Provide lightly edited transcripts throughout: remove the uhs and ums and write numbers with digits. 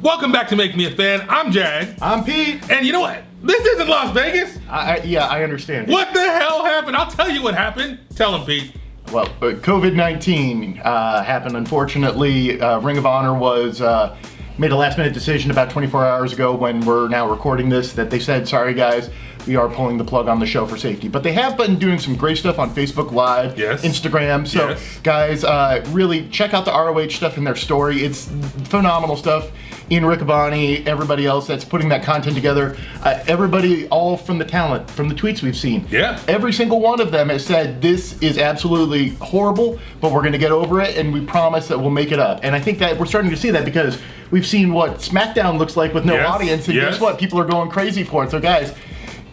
Welcome back to Make Me a Fan. I'm Jag. I'm Pete. And you know what? This isn't Las Vegas. Yeah, I understand. What the hell happened? I'll tell you what happened. Tell him, Pete. Well, COVID-19 happened, unfortunately. Ring of Honor was made a last-minute decision about 24 hours ago when we're now recording this that they said, sorry guys, we are pulling the plug on the show for safety. But they have been doing some great stuff on Facebook Live, yes. Instagram. So yes. Guys, really check out the ROH stuff in their story. It's phenomenal stuff. Ian Riccaboni, everybody else that's putting that content together. Everybody, all from the talent, from the tweets we've seen. Yeah. Every single one of them has said, this is absolutely horrible, but we're going to get over it, and we promise that we'll make it up. And I think that we're starting to see that because we've seen what SmackDown looks like with no audience, and guess what? People are going crazy for it. So guys,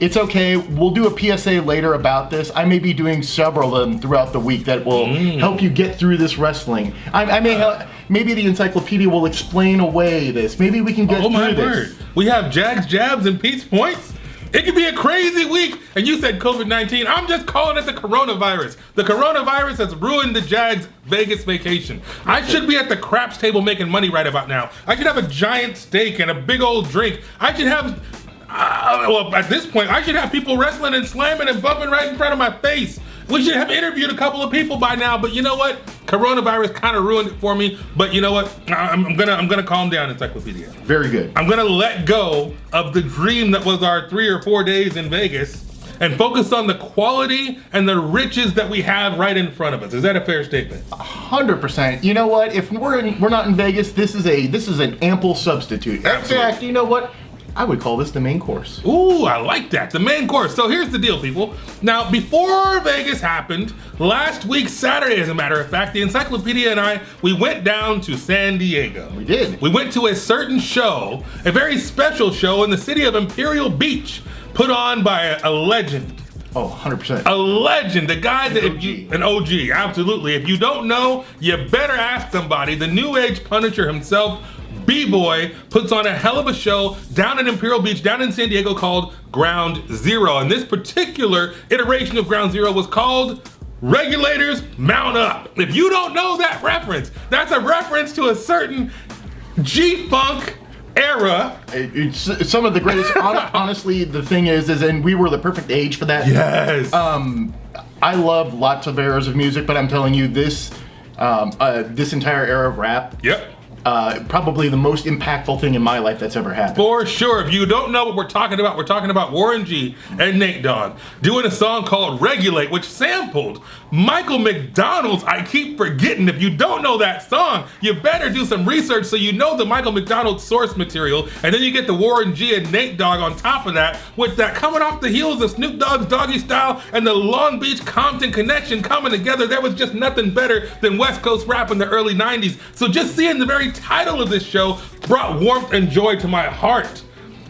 it's okay. We'll do a PSA later about this. I may be doing several of them throughout the week that will help you get through this wrestling. I may help. Maybe the Encyclopedia will explain away this. Maybe we can get through this. Oh my word. We have Jag's jabs and Pete's points. It could be a crazy week. And you said COVID-19. I'm just calling it the coronavirus. The coronavirus has ruined the Jags Vegas vacation. I should be at the craps table making money right about now. I should have a giant steak and a big old drink. I should have, well, at this point, I should have people wrestling and slamming and bumping right in front of my face. We should have interviewed a couple of people by now, but you know what? Coronavirus kind of ruined it for me. But you know what? I'm gonna calm down, Encyclopedia. Very good. I'm gonna let go of the dream that was our 3 or 4 days in Vegas and focus on the quality and the riches that we have right in front of us. Is that a fair statement? 100%. You know what? If we're not in Vegas, this is an ample substitute. Absolutely. In fact, you know what? I would call this the main course. Ooh, I like that. The main course. So here's the deal, people. Now, before Vegas happened, last week, Saturday, as a matter of fact, the Encyclopedia and we went down to San Diego. We did. We went to a certain show, a very special show in the city of Imperial Beach, put on by a legend. Oh, 100%. A legend, the guy that an OG, absolutely. If you don't know, you better ask somebody. The New Age Punisher himself, B-Boy, puts on a hell of a show down in Imperial Beach, down in San Diego, called Ground Zero. And this particular iteration of Ground Zero was called Regulators Mount Up. If you don't know that reference, that's a reference to a certain G-Funk era. It's some of the greatest. Honestly, the thing is, and we were the perfect age for that. Yes. I love lots of eras of music, but I'm telling you, this entire era of rap. Yep. Probably the most impactful thing in my life that's ever happened. For sure. If you don't know what we're talking about Warren G and Nate Dogg doing a song called Regulate, which sampled Michael McDonald's I Keep Forgetting. If you don't know that song, you better do some research so you know the Michael McDonald source material, and then you get the Warren G and Nate Dogg on top of that, with that coming off the heels of Snoop Dogg's Doggy Style and the Long Beach Compton connection coming together. There was just nothing better than West Coast rap in the early 90s. So just seeing the very title of this show brought warmth and joy to my heart.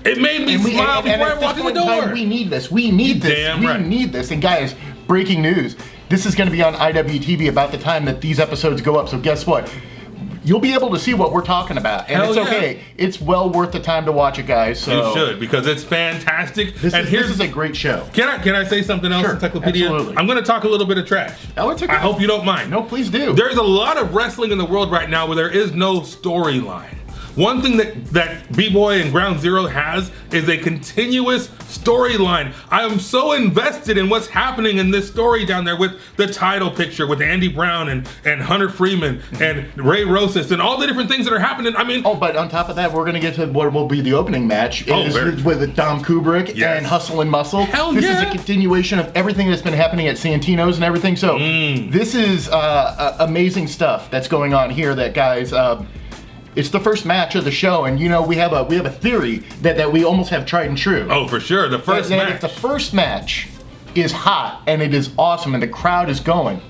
It made me smile before I walked in the door. We need this. We need this. Damn right. We need this. And guys, breaking news. This is going to be on IWTV about the time that these episodes go up. So guess what? You'll be able to see what we're talking about. And it's okay. It's well worth the time to watch it, guys. So you should, because it's fantastic. This is a great show. Can I say something else, sure, Encyclopedia? Absolutely. I'm going to talk a little bit of trash. Oh, it's okay. I hope you don't mind. No, please do. There's a lot of wrestling in the world right now where there is no storyline. One thing that B-Boy and Ground Zero has is a continuous storyline. I am so invested in what's happening in this story down there with the title picture, with Andy Brown and Hunter Freeman and Ray Rosas and all the different things that are happening. I mean, but on top of that, we're going to get to what will be the opening match. With Dom Kubrick and Hustle and Muscle. This is a continuation of everything that's been happening at Santino's and everything. So this is amazing stuff that's going on here. That guys. It's the first match of the show, and you know we have a theory that we almost have tried and true. Oh, for sure, the first match. If the first match is hot and it is awesome and the crowd is going,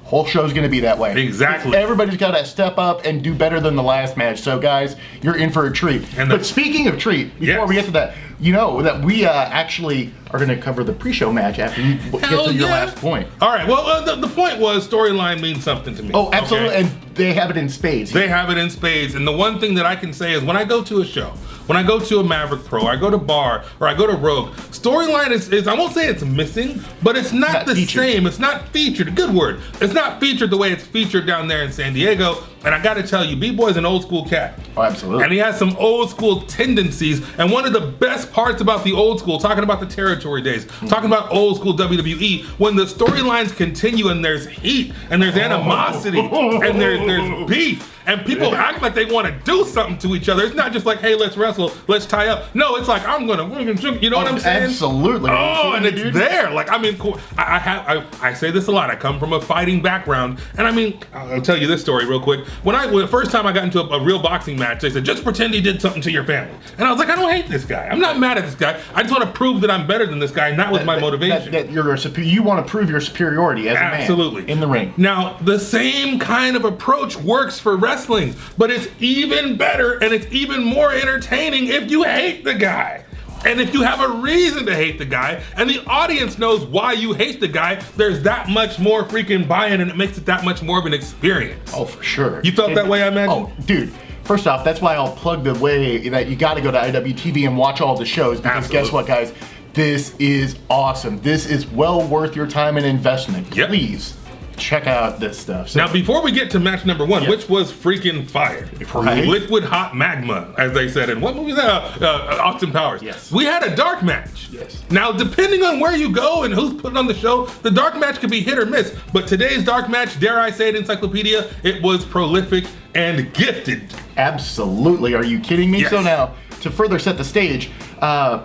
whole show's going to be that way. Exactly. Everybody's got to step up and do better than the last match. So guys, you're in for a treat. But speaking of treat, before we get to that, you know that we actually are going to cover the pre-show match after you get to your last point. All right. Well, the point was storyline means something to me. Oh, absolutely. Okay? And they have it in spades. They have it in spades. And the one thing that I can say is when I go to a show, when I go to a Maverick Pro, I go to Bar, or I go to Rogue, storyline is I won't say it's missing, but it's not the same. It's not featured. A good word. It's not featured the way it's featured down there in San Diego. And I got to tell you, B-Boy's an old school cat. Oh, absolutely. And he has some old school tendencies. And one of the best parts about the old school, talking about the territory days, talking about old school WWE, when the storylines continue and there's heat and there's animosity and there's beef. And people act like they want to do something to each other. It's not just like, hey, let's wrestle, let's tie up. No, it's like, you know what I'm saying? Absolutely. Oh, and it's there. Like, I mean, I say this a lot. I come from a fighting background, and I mean, I'll tell you this story real quick. When the first time I got into a real boxing match, they said, just pretend he did something to your family. And I was like, I don't hate this guy. I'm not mad at this guy. I just want to prove that I'm better than this guy, and that was my motivation. That you want to prove your superiority as a man. Absolutely. In the ring. Now, the same kind of approach works for wrestling, but it's even better and it's even more entertaining if you hate the guy. And if you have a reason to hate the guy and the audience knows why you hate the guy, there's that much more freaking buy-in and it makes it that much more of an experience. Oh, for sure. You felt that way, I imagine? Oh, dude. First off, that's why I'll plug the way that you got to go to IWTV and watch all the shows, because guess what, guys? This is awesome. This is well worth your time and investment. Yep. Please check out this stuff. So, now, before we get to match number one, which was freaking fire, right? Liquid Hot Magma, as they said in what movie is that? Austin Powers. Yes. We had a dark match. Yes. Now, depending on where you go and who's putting on the show, the dark match could be hit or miss. But today's dark match, dare I say it, Encyclopedia, it was prolific and gifted. Absolutely. Are you kidding me? Yes. So now, to further set the stage,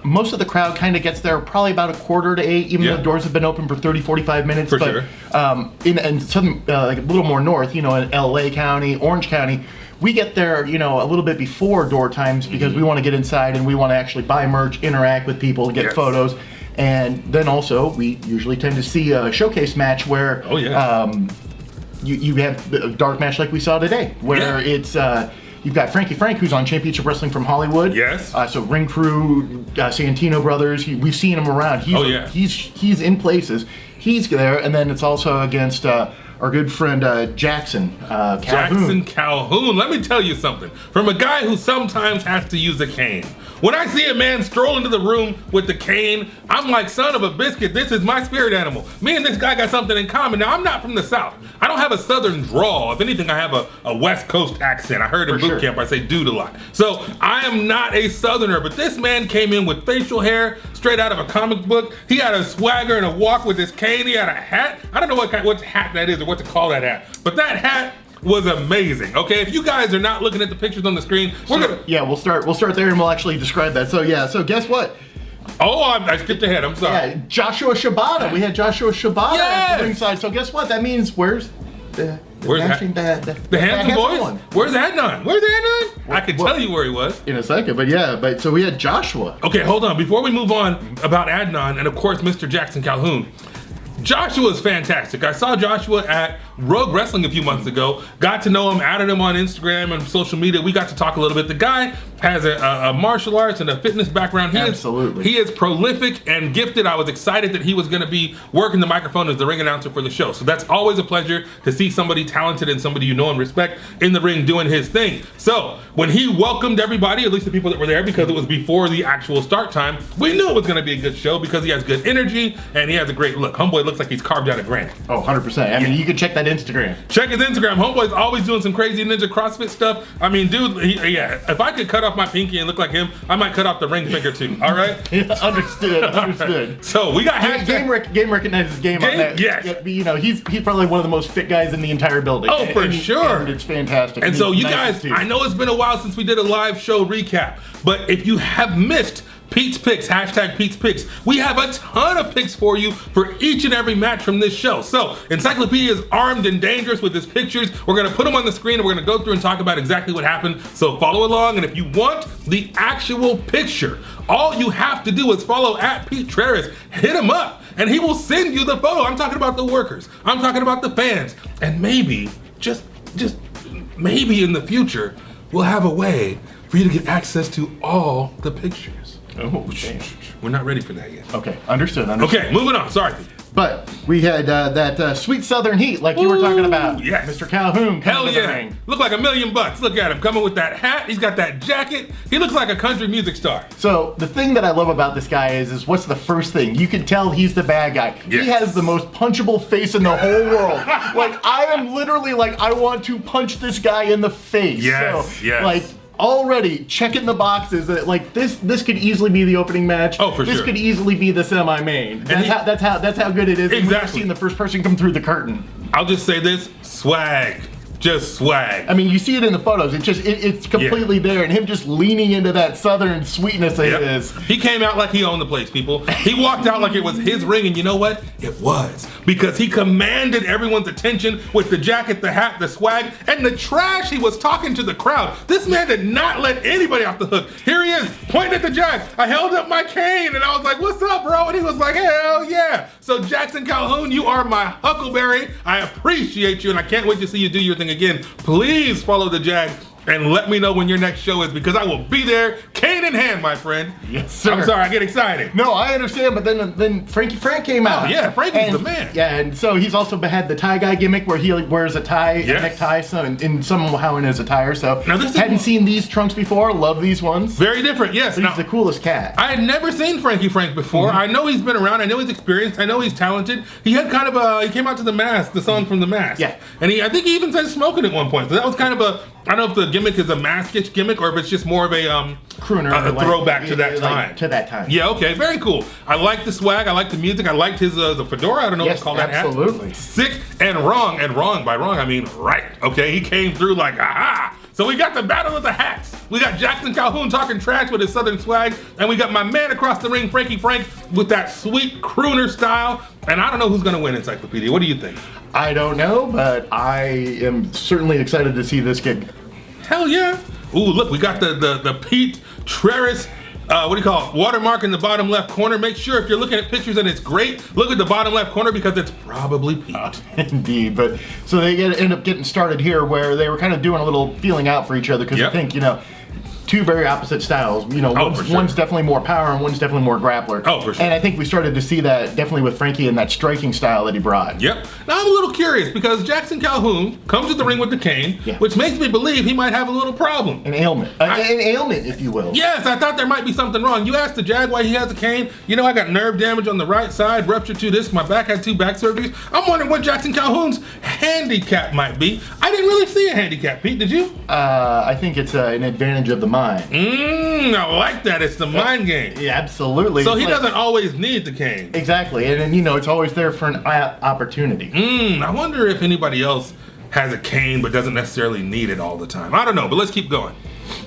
most of the crowd kind of gets there probably about 7:45, even though the doors have been open for 30, 45 minutes. For but, sure. In southern, like a little more north, in LA County, Orange County, we get there, a little bit before door times because we want to get inside and we want to actually buy merch, interact with people, get photos. And then also, we usually tend to see a showcase match where you have a dark match like we saw today, where it's you've got Frankie who's on Championship Wrestling from Hollywood. Yes. So Ring Crew, Santino Brothers. We've seen him around. He's in places. He's there, and then it's also against our good friend Jackson Calhoun. Jackson Calhoun. Let me tell you something. From a guy who sometimes has to use a cane. When I see a man stroll into the room with the cane, I'm like, son of a biscuit, this is my spirit animal. Me and this guy got something in common. Now, I'm not from the South. I don't have a Southern drawl. If anything, I have a West Coast accent. I heard in boot camp I say dude a lot. So I am not a Southerner, but this man came in with facial hair straight out of a comic book. He had a swagger and a walk with his cane. He had a hat. I don't know what hat that is or what to call that hat, but that hat was amazing. Okay, if you guys are not looking at the pictures on the screen, we'll start there and we'll actually describe that. So guess what? Oh, I skipped ahead. I'm sorry. Yeah, Joshua Shibata. We had Joshua Shibata at the ringside. So guess what? That means where's the handsome boys? one? Where's Adnan? I could tell you where he was in a second, but so we had Joshua. Okay, hold on. Before we move on about Adnan and of course Mr. Jackson Calhoun, Joshua's fantastic. I saw Joshua at Rogue Wrestling a few months ago, got to know him, added him on Instagram and social media. We got to talk a little bit. The guy has a martial arts and a fitness background. He is prolific and gifted. I was excited that he was going to be working the microphone as the ring announcer for the show. So that's always a pleasure to see somebody talented and somebody you know and respect in the ring doing his thing. So when he welcomed everybody, at least the people that were there, because it was before the actual start time, we knew it was going to be a good show because he has good energy and he has a great look. Homeboy looks like he's carved out of granite. Oh, 100%. I mean, you can check that Instagram. Check his Instagram. Homeboy's always doing some crazy ninja CrossFit stuff. I mean, dude, if I could cut off my pinky and look like him, I might cut off the ring finger too. All right? Understood. So we got game recognizes game on that. Yes. He's probably one of the most fit guys in the entire building. Oh, for sure. And it's fantastic. And so you guys, I know it's been a while since we did a live show recap, but if you have missed Pete's Picks, hashtag Pete's Picks, we have a ton of picks for you for each and every match from this show. So Encyclopedia is armed and dangerous with his pictures. We're going to put them on the screen and we're going to go through and talk about exactly what happened. So follow along, and if you want the actual picture, all you have to do is follow at Pete Trerice. Hit him up and he will send you the photo. I'm talking about the workers. I'm talking about the fans. And maybe, just maybe in the future, we'll have a way for you to get access to all the pictures. Oh, okay. We're not ready for that yet. Okay, understood. Okay, moving on. Sorry. But we had that sweet Southern heat, like you were talking about. Yes. Mr. Calhoun. Hell yeah. Look like $1 million. Look at him coming with that hat. He's got that jacket. He looks like a country music star. So the thing that I love about this guy is what's the first thing? You can tell he's the bad guy. Yes. He has the most punchable face in the whole world. Like, I am literally like, I want to punch this guy in the face. Yes, so, yes. Like, already checking the boxes that like this could easily be the opening match. Oh, for this sure. could easily be the semi-main. That's how good it is. Exactly. We've never seen the first person come through the curtain. I'll just say this, swag. Just swag. I mean, you see it in the photos. It's completely there, and him just leaning into that Southern sweetness it is. He came out like he owned the place, people. He walked out like it was his ring, and you know what? It was. Because he commanded everyone's attention with the jacket, the hat, the swag, and the trash he was talking to the crowd. This man did not let anybody off the hook. Here he is, pointing at the jack. I held up my cane, and I was like, what's up, bro? And he was like, hell yeah. So Jackson Calhoun, you are my huckleberry. I appreciate you, and I can't wait to see you do your thing again. Please follow the Jag and let me know when your next show is, because I will be there, cane in hand, my friend. Yes, sir. I'm sorry, I get excited. No, I understand, but then Frank came out. Oh, yeah, Frankie's the man. Yeah, and so he's also had the tie guy gimmick where he wears a tie, a necktie, somehow in his attire. So now this hadn't seen these trunks before. Love these ones. Very different, yes. He's the coolest cat. I had never seen Frankie Frank before. I know he's been around. I know he's experienced. I know he's talented. He had kind of he came out to The Mask, the song from The Mask. Yeah. And I think he even said smoking at one point. So that was kind of I don't know if the gimmick is a maskish gimmick or if it's just more of a crooner, a throwback to that time. To that time. Yeah, okay, very cool. I like the swag. I like the music. I liked his the fedora. I don't know what to call that hat. Absolutely. Sick and wrong. And wrong by wrong, I mean right. Okay, he came through like, aha. So we got the battle of the hats. We got Jackson Calhoun talking trash with his Southern swag. And we got my man across the ring, Frankie Frank, with that sweet crooner style. And I don't know who's going to win Encyclopedia. What do you think? I don't know, but I am certainly excited to see this gig. Hell yeah. Ooh, look, we got the Pete Trerice, what do you call it? Watermark in the bottom left corner. Make sure if you're looking at pictures and it's great, look at the bottom left corner because it's probably Pete. Indeed, but so they end up getting started here where they were kind of doing a little feeling out for each other because I think, two very opposite styles. One's definitely more power and one's definitely more grappler. Oh, for sure. And I think we started to see that definitely with Frankie and that striking style that he brought. Yep. Now I'm a little curious because Jackson Calhoun comes to the ring with the cane, which makes me believe he might have a little problem. An ailment. An ailment, if you will. Yes, I thought there might be something wrong. You asked the Jag why he has a cane. I got nerve damage on the right side, ruptured 2 discs, my back had 2 back surgeries. I'm wondering what Jackson Calhoun's handicap might be. I didn't really see a handicap, Pete, did you? I think it's an advantage of the mind. I like that. It's the mind game. Yeah, absolutely. So he doesn't always need the cane. Exactly, and it's always there for an opportunity. I wonder if anybody else has a cane but doesn't necessarily need it all the time. I don't know, but let's keep going.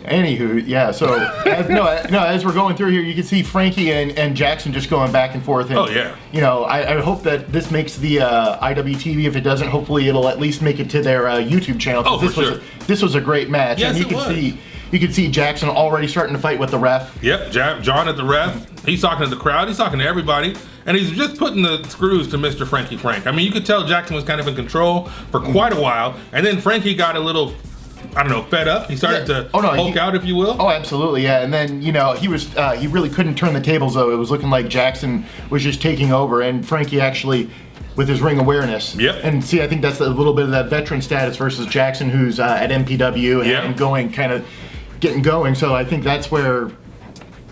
Anywho, yeah, so as we're going through here, you can see Frankie and Jackson just going back and forth. And, oh, yeah. I hope that this makes the IWTV. If it doesn't, hopefully it'll at least make it to their YouTube channel. Oh, for sure. This was a great match. Yes, and you can see Jackson already starting to fight with the ref. Yep, John at the ref. He's talking to the crowd. He's talking to everybody. And he's just putting the screws to Mr. Frankie Frank. I mean, you could tell Jackson was kind of in control for quite a while. And then Frankie got a little, fed up. He started to poke out, if you will. Oh, absolutely, yeah. And then, he really couldn't turn the tables, though. It was looking like Jackson was just taking over. And Frankie actually, with his ring awareness. Yep. And see, I think that's a little bit of that veteran status versus Jackson, who's at MPW and getting going. So I think that's where,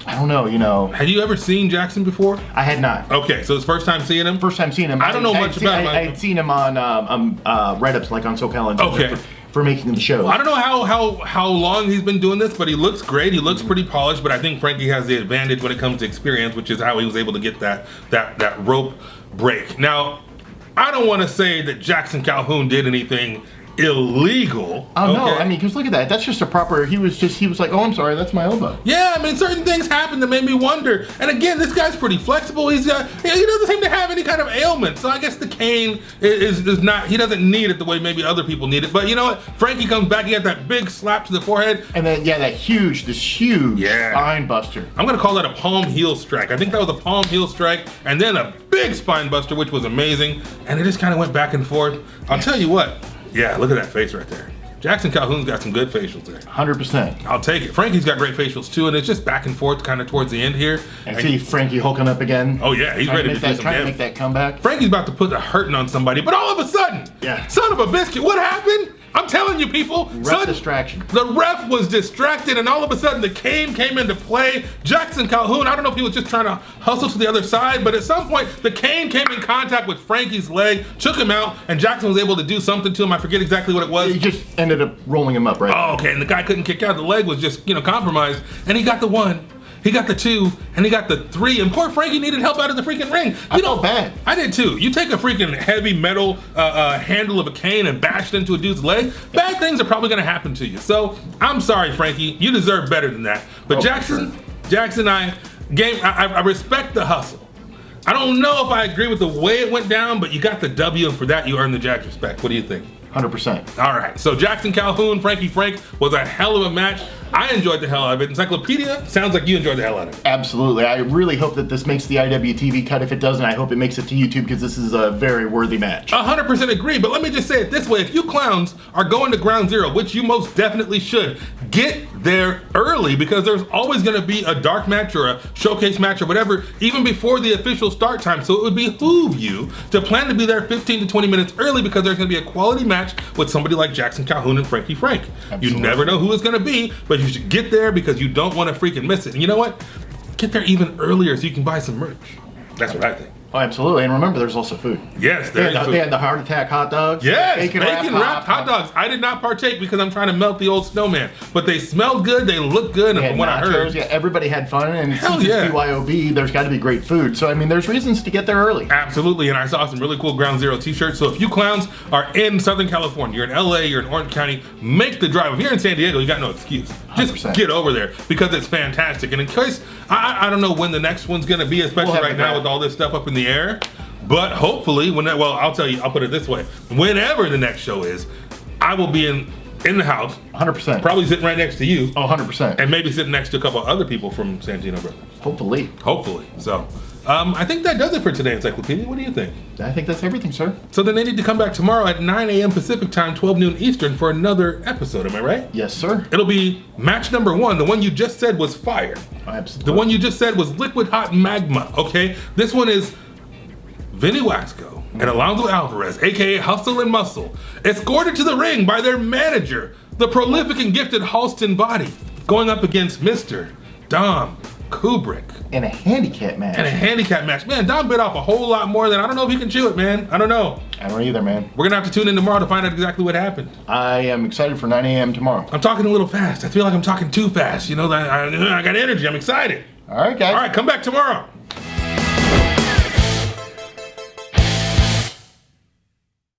I don't know, Had you ever seen Jackson before? I had not. Okay, so it's first time seeing him? First time seeing him. I don't know much about him. I had seen him on write-ups, like on SoCal and for making the show. I don't know how long he's been doing this, but he looks great. He looks pretty polished, but I think Frankie has the advantage when it comes to experience, which is how he was able to get that rope break. Now, I don't want to say that Jackson Calhoun did anything illegal. Oh, no, I mean, because look at that. That's just a proper, he was like, oh, I'm sorry, that's my elbow. Yeah, I mean, certain things happen that made me wonder. And again, this guy's pretty flexible. He doesn't seem to have any kind of ailment. So I guess the cane is not, he doesn't need it the way maybe other people need it. But you know what? Frankie comes back, he got that big slap to the forehead. And then, this huge spine buster. I'm going to call that a palm heel strike. I think that was a palm heel strike. And then a big spine buster, which was amazing. And it just kind of went back and forth. I'll tell you what. Yeah, look at that face right there. Jackson Calhoun's got some good facials there. 100%. I'll take it. Frankie's got great facials too, and it's just back and forth kind of towards the end here. And see Frankie hooking up again. Oh yeah, he's ready to do some trying to make that comeback. Frankie's about to put a hurting on somebody, but all of a sudden, son of a biscuit, what happened? I'm telling you, people. Distraction. The ref was distracted, and all of a sudden the cane came into play. Jackson Calhoun, I don't know if he was just trying to hustle to the other side, but at some point the cane came in contact with Frankie's leg, took him out, and Jackson was able to do something to him. I forget exactly what it was. He just ended up rolling him up, right? Oh, okay, and the guy couldn't kick out. The leg was just, compromised, and he got the 1. He got the 2, and he got the 3, and poor Frankie needed help out of the freaking ring. I felt bad. I did too. You take a freaking heavy metal handle of a cane and bash it into a dude's leg, bad things are probably gonna happen to you. So, I'm sorry, Frankie. You deserve better than that. But Jackson, I respect the hustle. I don't know if I agree with the way it went down, but you got the W, and for that you earned the Jack's respect. What do you think? 100%. All right, so Jackson Calhoun, Frankie Frank was a hell of a match. I enjoyed the hell out of it. Encyclopedia, sounds like you enjoyed the hell out of it. Absolutely. I really hope that this makes the IWTV cut. If it doesn't, I hope it makes it to YouTube because this is a very worthy match. 100% agree, but let me just say it this way. If you clowns are going to Ground Zero, which you most definitely should, get there early because there's always going to be a dark match or a showcase match or whatever, even before the official start time. So it would behoove you to plan to be there 15 to 20 minutes early because there's going to be a quality match with somebody like Jackson Calhoun and Frankie Frank. Absolutely. You never know who it's going to be, but you should get there because you don't want to freaking miss it. And you know what? Get there even earlier so you can buy some merch. That's what I think. Oh, absolutely. And remember, there's also food. Yes, there is food. They had the heart attack hot dogs. Yes, bacon-wrapped hot dogs. I did not partake because I'm trying to melt the old snowman. But they smelled good, they looked good, and from what I heard... Yeah, everybody had fun, and since it's BYOB, there's got to be great food. So, I mean, there's reasons to get there early. Absolutely, and I saw some really cool Ground Zero t-shirts. So if you clowns are in Southern California, you're in LA, you're in Orange County, make the drive. If you're in San Diego, you got no excuse. Just 100%. Get over there because it's fantastic. And in case, I don't know when the next one's going to be, especially right now with all this stuff up in the air. But hopefully, I'll tell you, I'll put it this way. Whenever the next show is, I will be in the house. 100%. Probably sitting right next to you. Oh, 100%. And maybe sitting next to a couple other people from Santino Brothers. Hopefully. So, I think that does it for today, Encyclopedia. What do you think? I think that's everything, sir. So then they need to come back tomorrow at 9 a.m. Pacific time, 12 noon Eastern for another episode. Am I right? Yes, sir. It'll be match number 1. The one you just said was fire. Absolutely. The one you just said was liquid hot magma. Okay? This one is Vinny Waxco and Alonzo Alvarez, aka Hustle and Muscle, escorted to the ring by their manager, the prolific and gifted Halston Body, going up against Mr. Dom Kubrick. In a handicap match. Man, Dom bit off a whole lot more than I don't know if he can chew it, man. I don't know. I don't either, man. We're gonna have to tune in tomorrow to find out exactly what happened. I am excited for 9 a.m. tomorrow. I'm talking a little fast. I feel like I'm talking too fast. I got energy. I'm excited. All right, guys. All right, come back tomorrow.